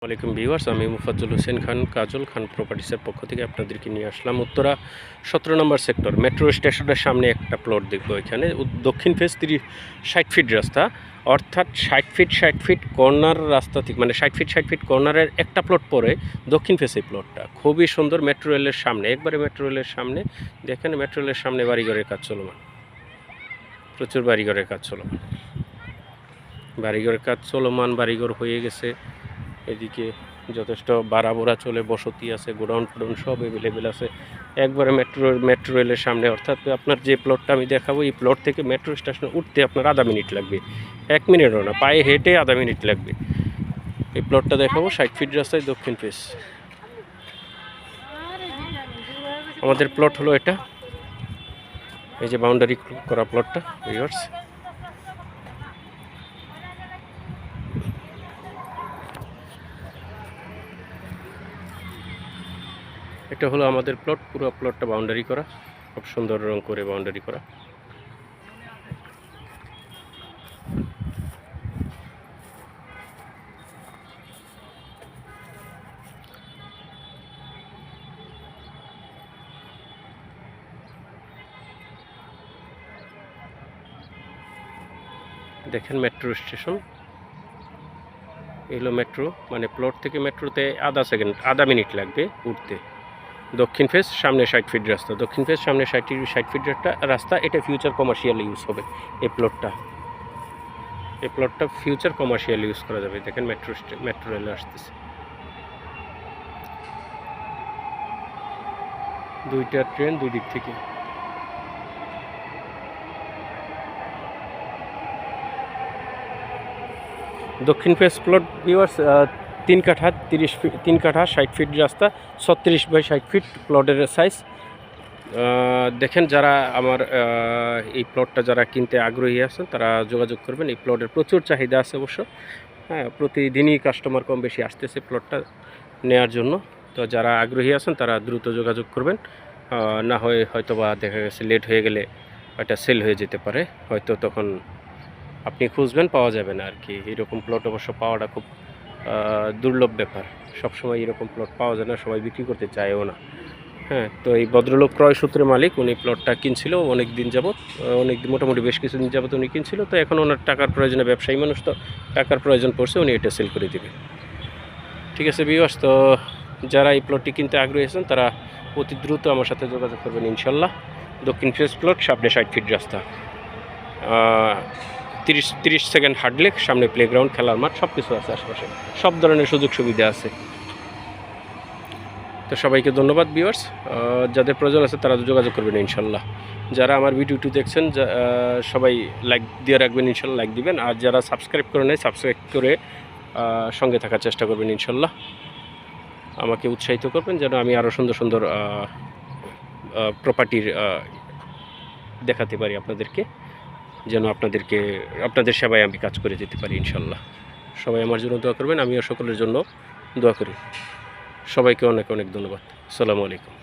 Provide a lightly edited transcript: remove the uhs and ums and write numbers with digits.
আসসালামাইকুম ভিউয়ার্স, আমি মুফাজ্জল হোসেন খান কাজল খান প্রপার্টিসের পক্ষ থেকে আপনাদেরকে নিয়ে আসলাম উত্তরা 17 নম্বর সেক্টর মেট্রো স্টেশনের সামনে একটা প্লট দেখবো। এখানে দক্ষিণ ফেস 60 ফিট রাস্তা, অর্থাৎ 60 ফিট কর্নার রাস্তা থেকে, মানে 60 ফিট কর্নারের একটা প্লট পরে দক্ষিণ ফেসে প্লটটা খুবই সুন্দর। মেট্রো রেলের সামনে, একবারে মেট্রো রেলের সামনে। দেখেন মেট্রো রেলের সামনে বাড়িঘরের কাজ চলমান, প্রচুর বাড়িঘরের কাজ চলমান, বাড়িঘরের কাজ চলমান, বাড়িঘর হয়ে গেছে। এদিকে যথেষ্ট বাড়াবোড়া চলে, বসতি আছে, গোডাউন ফোডাউন সব অ্যাভেলেবেল আছে একবারে মেট্রো রেলের সামনে। অর্থাৎ আপনার যে প্লটটা আমি দেখাবো, এই প্লট থেকে মেট্রো স্টেশনে উঠতে আপনার আধা মিনিট লাগবে, 1 মিনিটও না, পায়ে হেঁটে আধা মিনিট লাগবে। এই প্লটটা দেখাবো 60 ফিট রাস্তায় দক্ষিণ ফেস। আমাদের প্লট হলো এটা, এই যে বাউন্ডারি করা প্লটটা ভিউয়ার্স। এটা হলো আমাদের প্লট, পুরো প্লটটা বাউন্ডারি করা, খুব সুন্দর রং করে বাউন্ডারি করা। দেখেন মেট্রো স্টেশন, এলো মেট্রো, মানে প্লট থেকে মেট্রোতে আধা মিনিট লাগবে উঠতে। দক্ষিণ ফেস সামনে 60 ফিট রাস্তা, দক্ষিণ ফেস সামনে 60 ফিট রাস্তা। এটা ফিউচার কমার্শিয়াল ইউজ হবে এই প্লটটা ফিউচার কমার্শিয়াল ইউজ করা যাবে। দেখেন মেট্রো রেলে আসতেছে, দুইটা ট্রেন দুই দিক থেকে। দক্ষিণ ফেস প্লট ভিউয়ার্স 3 কাঠা 3 কাঠা 60 ফিট রাস্তা, 36 বাই 60 ফিট প্লটের সাইজ। দেখেন যারা আমার এই প্লটটা যারা কিনতে আগ্রহী আছেন তারা যোগাযোগ করবেন। এই প্লটের প্রচুর চাহিদা আছে অবশ্য, হ্যাঁ, প্রতিদিনই কাস্টমার কম বেশি আসতেছে প্লটটা নেওয়ার জন্য। তো যারা আগ্রহী আছেন তারা দ্রুত যোগাযোগ করবেন, না হয় হয়তো বা দেখা গেছে লেট হয়ে গেলে এটা সেল হয়ে যেতে পারে, হয়তো তখন আপনি খুঁজবেন পাওয়া যাবে না আর কি। এরকম প্লট অবশ্য পাওয়াটা খুব দুর্লভ ব্যাপার, সবসময় এরকম প্লট পাওয়া যায় না, সবাই বিক্রি করতে চায়ও না। হ্যাঁ, তো এই ভদ্রলোক ক্রয় সূত্রে মালিক, উনি প্লটটা কিনছিল অনেক দিন যাবৎ, মোটামুটি বেশ কিছুদিন যাবৎ উনি কিনছিল। তো এখন ওনার টাকার প্রয়োজনে, ব্যবসায়ী মানুষ তো টাকার প্রয়োজন পড়ছে, উনি এটা সেল করে দেবে। ঠিক আছে ভিউয়ার্স, তো যারা এই প্লটটি কিনতে আগ্রহী আছেন তারা অতি দ্রুত আমার সাথে যোগাযোগ করবেন ইনশাল্লাহ। দক্ষিণ ফেস প্লট, সামনে 60 ফিট রাস্তা, 30 সেকেন্ড হাঁটলে সামনে প্লেগ্রাউন্ড, খেলার মাঠ সব কিছু আছে, আশেপাশে সব ধরনের সুযোগ সুবিধা আছে। তো সবাইকে ধন্যবাদ ভিউয়ার্স, যাদের প্রয়োজন আছে তারা যোগাযোগ করবেন ইনশাল্লাহ। যারা আমার ভিডিওটি দেখছেন সবাই লাইক দিয়ে রাখবেন ইনশাল্লাহ, লাইক দিবেন। আর যারা সাবস্ক্রাইব করে নেয় সাবস্ক্রাইব করে সঙ্গে থাকার চেষ্টা করবেন ইনশাল্লাহ। আমাকে উৎসাহিত করবেন যেন আমি আরও সুন্দর সুন্দর প্রপার্টির দেখাতে পারি আপনাদেরকে, যেন আপনাদের সেবায় আমি কাজ করে যেতে পারি ইনশাল্লাহ। সবাই আমার জন্য দোয়া করবেন, আমিও সকলের জন্য দোয়া করি। সবাইকে অনেক অনেক ধন্যবাদ। আসসালামু আলাইকুম।